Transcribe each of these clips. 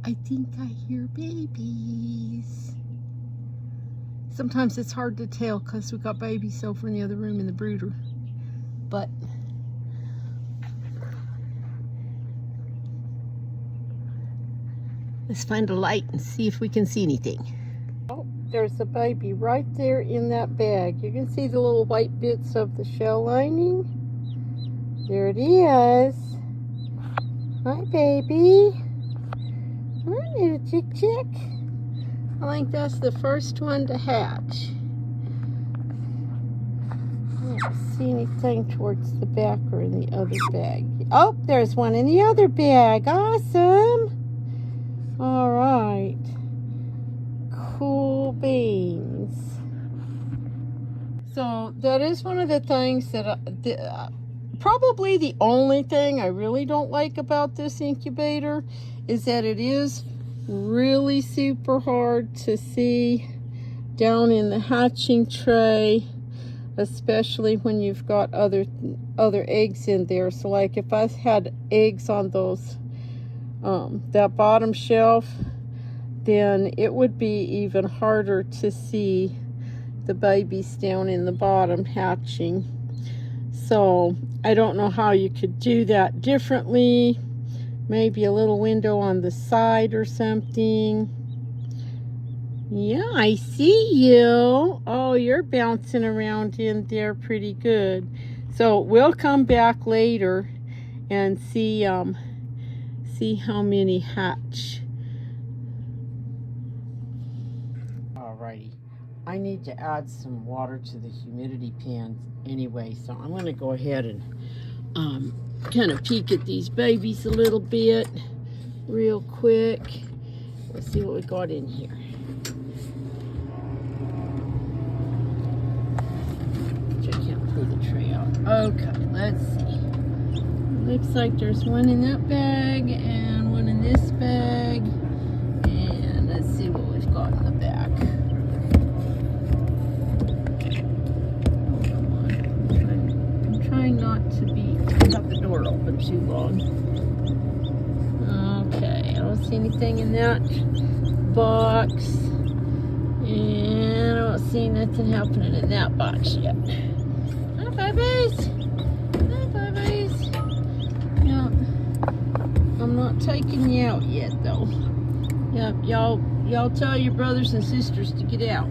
I think I hear babies. Sometimes it's hard to tell because we got babies over in the other room in the brooder. But let's find a light and see if we can see anything. Oh, there's a baby right there in that bag. You can see the little white bits of the shell lining. There it is. Hi, baby. Hi, little chick. I think that's the first one to hatch. I don't see anything towards the back or in the other bag. Oh, there's one in the other bag. Awesome. All right. Cool beans. So that is one of the things that probably the only thing I really don't like about this incubator is that it is really super hard to see down in the hatching tray, especially when you've got other eggs in there. So like if I had eggs on those that bottom shelf, then it would be even harder to see the babies down in the bottom hatching. So I don't know how you could do that differently. Maybe a little window on the side or something. Yeah, I see you. Oh, you're bouncing around in there pretty good. So we'll come back later and see how many hatch. Alrighty, I need to add some water to the humidity pan anyway, so I'm going to go ahead and kind of peek at these babies a little bit real quick. Let's see what we got in here. I can't pull the tray out. Okay, let's see. Looks like there's one in that bag and one in this bag. And let's see what we've got in the back. I'm trying not to have the door open too long. Okay, I don't see anything in that box. And I don't see nothing happening in that box yet. Hi, babies. Hi, babies. Yeah, I'm not taking you out yet, though. Yep, y'all tell your brothers and sisters to get out.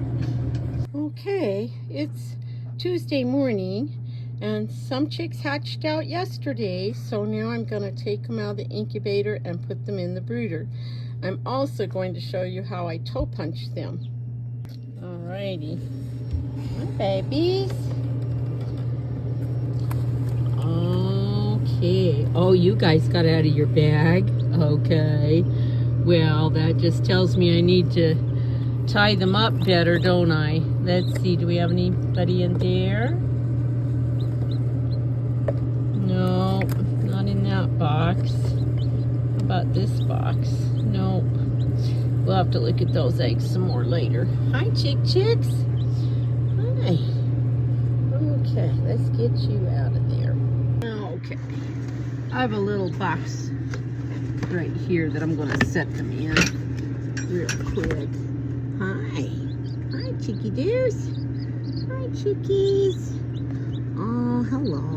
Okay, it's Tuesday morning, and some chicks hatched out yesterday, so now I'm going to take them out of the incubator and put them in the brooder. I'm also going to show you how I toe punch them. Alrighty. Hi, babies. Okay. Oh, you guys got out of your bag. Okay. Well, that just tells me I need to tie them up better, don't I? Let's see. Do we have anybody in there? No, not in that box. How about this box? Nope. We'll have to look at those eggs some more later. Hi, chicks. Hi. Okay, let's get you out of there. Okay. I have a little box right here that I'm going to set them in real quick. Hi, chickie dears. Hi, chickies. Oh, hello.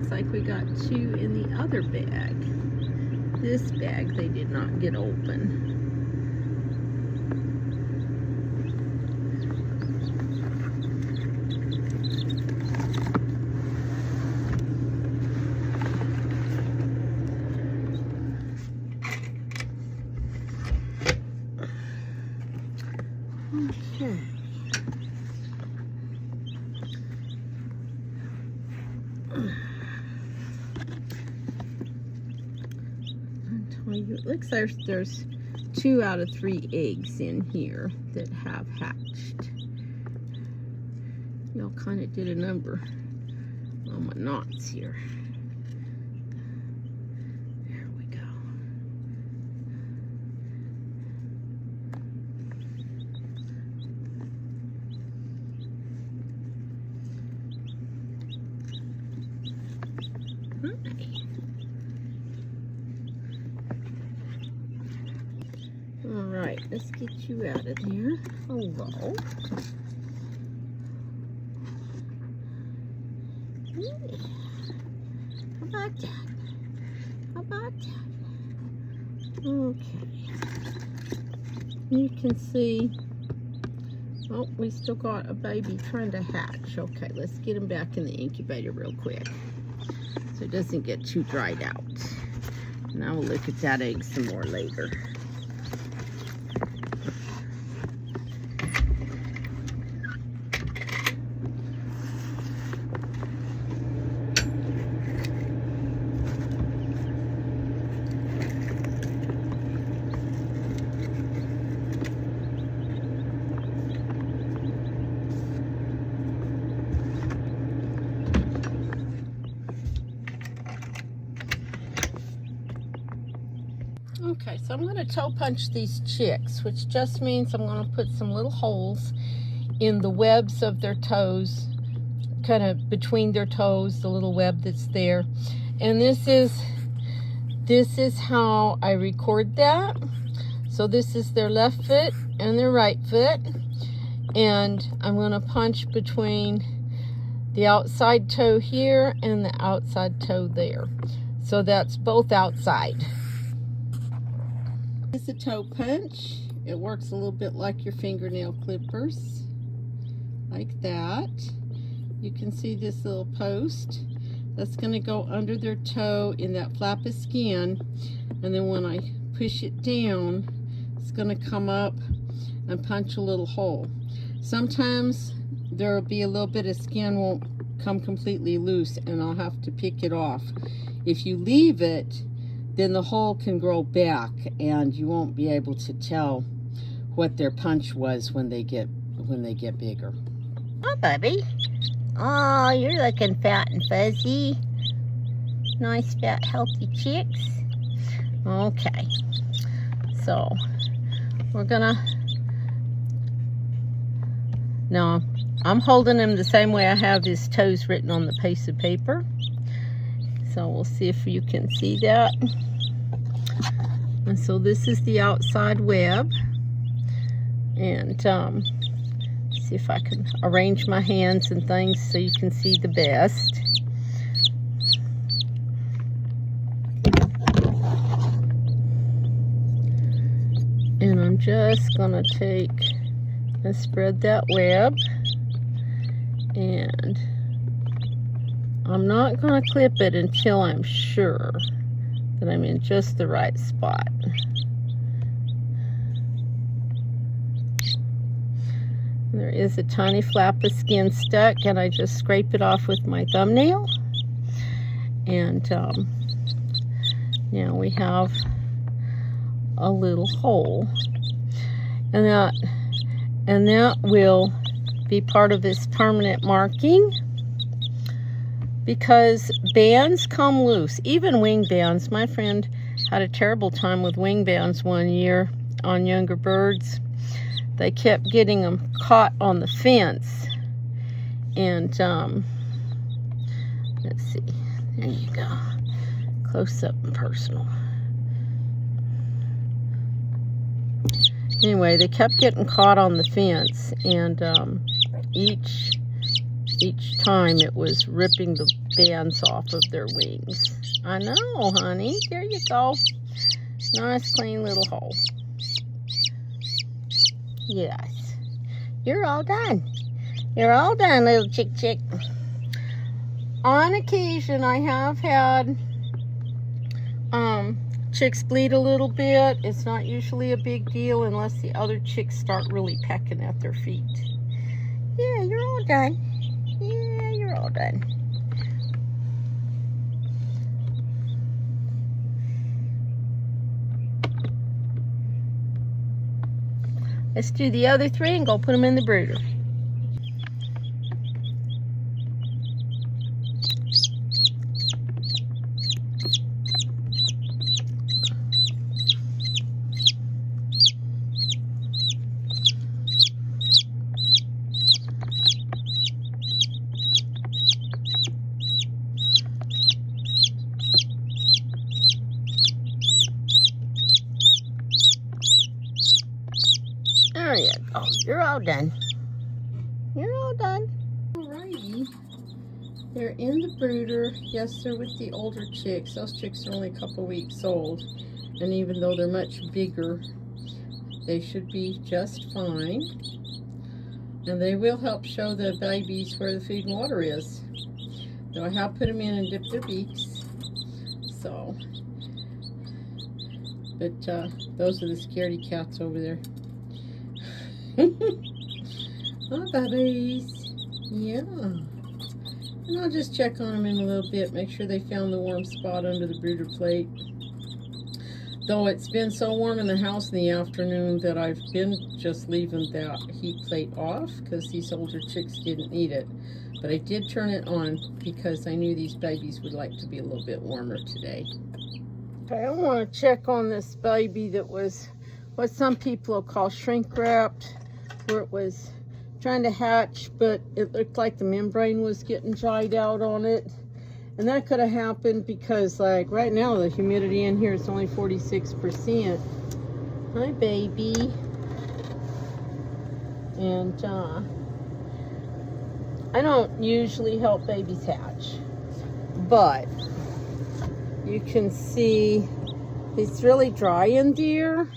Like we got two in the other bag. This bag they did not get open. Okay. It looks like there's 2 out of 3 eggs in here that have hatched. Y'all kind of did a number on my knots here. There we go. right, let's get you out of there. Hello. Yeah. How about that? How about that? Okay. You can see, oh, we still got a baby trying to hatch. Okay, let's get him back in the incubator real quick so it doesn't get too dried out. Now we'll look at that egg some more later. Okay, so I'm going to toe punch these chicks, which just means I'm going to put some little holes in the webs of their toes, kind of between their toes, the little web that's there. And this is how I record that. So this is their left foot and their right foot. And I'm going to punch between the outside toe here and the outside toe there. So that's both outside. This is a toe punch. It works a little bit like your fingernail clippers, like that. You can see this little post that's going to go under their toe in that flap of skin, and then when I push it down, it's going to come up and punch a little hole. Sometimes there will be a little bit of skin won't come completely loose, and I'll have to pick it off. If you leave it, then the hole can grow back and you won't be able to tell what their punch was when they get bigger. Hi, Bubby. Oh, you're looking fat and fuzzy. Nice, fat, healthy chicks. Okay. So, we're gonna... No, I'm holding him the same way I have his toes written on the piece of paper. So we'll see if you can see that. And so this is the outside web. And see if I can arrange my hands and things so you can see the best. And I'm just gonna take and spread that web, and I'm not going to clip it until I'm sure that I'm in just the right spot. There is a tiny flap of skin stuck, and I just scrape it off with my thumbnail. And now we have a little hole. And that will be part of this permanent marking, because bands come loose, even wing bands. My friend had a terrible time with wing bands one year on younger birds. They kept getting them caught on the fence. And let's see, there you go, close up and personal. Anyway, they kept getting caught on the fence, and each time it was ripping the bands off of their wings. I know, honey. There you go. Nice, clean little hole. Yes. You're all done. You're all done, little chick. On occasion, I have had chicks bleed a little bit. It's not usually a big deal unless the other chicks start really pecking at their feet. Yeah, you're all done. Yeah, you're all done. Let's do the other three and go put them in the brooder. There you go. You're all done. You're all done. Alrighty. They're in the brooder. Yes, they're with the older chicks. Those chicks are only a couple weeks old. And even though they're much bigger, they should be just fine. And they will help show the babies where the food and water is. Though I have put them in and dipped their beaks. So, but those are the scaredy cats over there. Oh, babies. Yeah. And I'll just check on them in a little bit, make sure they found the warm spot under the brooder plate. Though it's been so warm in the house in the afternoon that I've been just leaving that heat plate off because these older chicks didn't need it. But I did turn it on because I knew these babies would like to be a little bit warmer today. Okay, I want to check on this baby that was what some people will call shrink wrapped, where it was trying to hatch, but it looked like the membrane was getting dried out on it. And that could have happened because, like, right now the humidity in here is only 46%. Hi, baby. And I don't usually help babies hatch, but you can see he's really dry in there.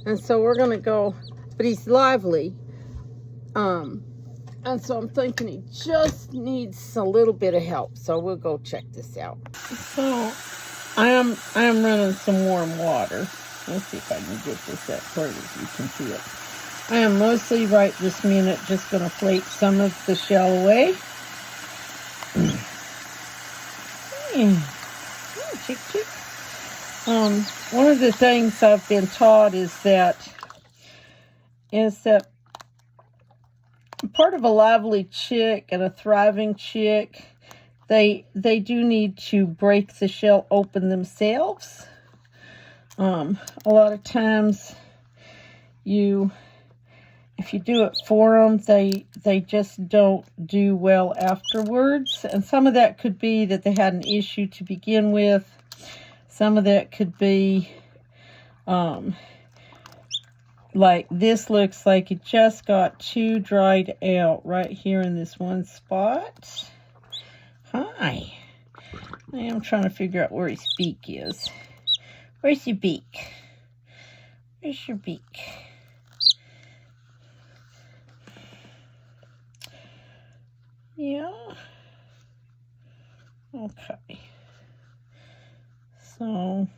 And so we're gonna go, but he's lively. And so I'm thinking he just needs a little bit of help. So we'll go check this out. So I am running some warm water. Let's see if I can get this up close as you can see it. I am mostly right this minute just going to flake some of the shell away. Chick, chick. One of the things I've been taught is that part of a lively chick and a thriving chick, they do need to break the shell open themselves. A lot of times if you do it for them, they just don't do well afterwards. And some of that could be that they had an issue to begin with. Some of that could be like this looks like it just got too dried out right here in this one spot. Hi. I am trying to figure out where his beak is. Where's your beak? Where's your beak? Yeah. Okay. So,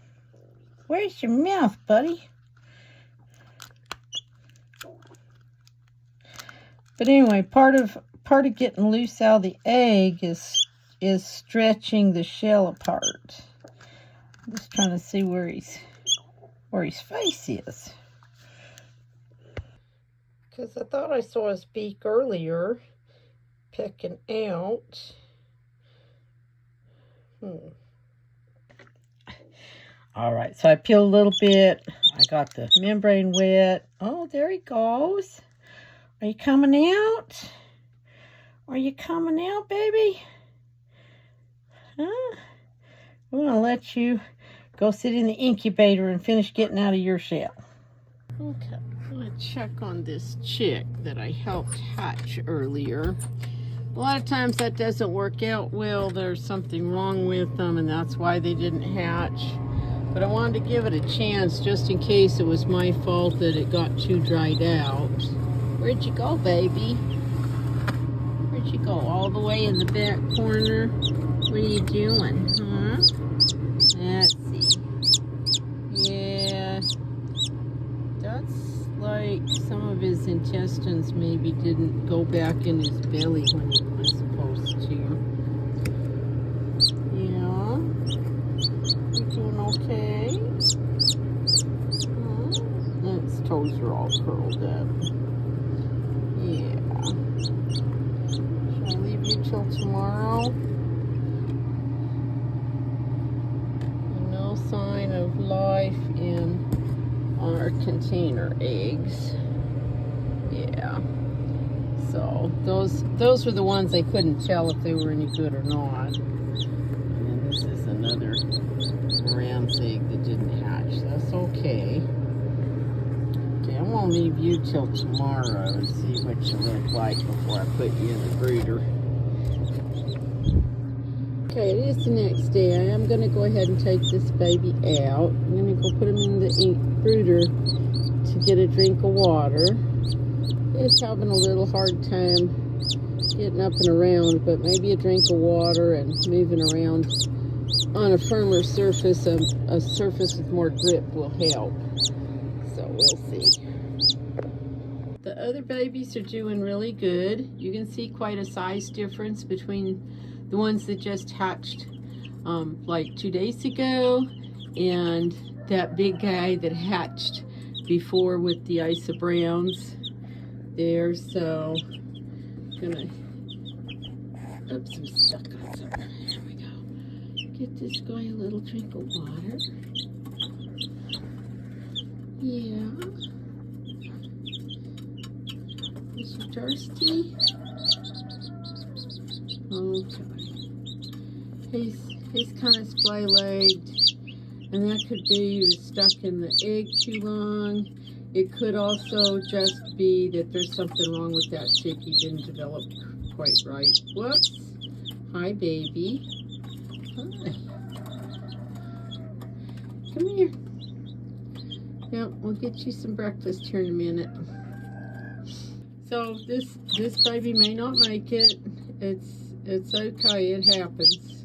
where's your mouth, buddy? But anyway, part of getting loose out of the egg is stretching the shell apart. I'm just trying to see where his face is. Because I thought I saw his beak earlier, pecking out. All right, so I peeled a little bit. I got the membrane wet. Oh, there he goes. Are you coming out? Are you coming out, baby? Huh? We're going to let you go sit in the incubator and finish getting out of your shell. Okay, I'm going to check on this chick that I helped hatch earlier. A lot of times that doesn't work out well. There's something wrong with them, and that's why they didn't hatch. But I wanted to give it a chance just in case it was my fault that it got too dried out. Where'd you go, baby? Where'd you go? All the way in the back corner? What are you doing, huh? Let's see. Yeah. That's like some of his intestines maybe didn't go back in his belly when it was supposed to. Yeah. You doing okay? Huh? Its toes are all curled up. Yeah. Shall I leave you till tomorrow? No sign of life in our container eggs. Yeah. So those were the ones I couldn't tell if they were any good or not. And then this is another Moran's egg that didn't hatch. That's okay. Okay, I'm gonna I'll leave you till tomorrow and see what you look like before I put you in the brooder. Okay, it is the next day. I am going to go ahead and take this baby out. I'm going to go put him in the brooder to get a drink of water. He's having a little hard time getting up and around, but maybe a drink of water and moving around on a firmer surface, a surface with more grip will help. So we'll see. The other babies are doing really good. You can see quite a size difference between the ones that just hatched like 2 days ago and that big guy that hatched before with the Isa Browns there. So I'm gonna, oops, I'm stuck on something. There we go. Get this guy a little drink of water. Yeah. Is you thirsty? Okay. He's kind of splay-legged, and that could be he was stuck in the egg too long. It could also just be that there's something wrong with that chick. He didn't develop quite right. Whoops. Hi, baby. Hi. Come here. Yep, we'll get you some breakfast here in a minute. So this baby may not make it. It's okay. It happens.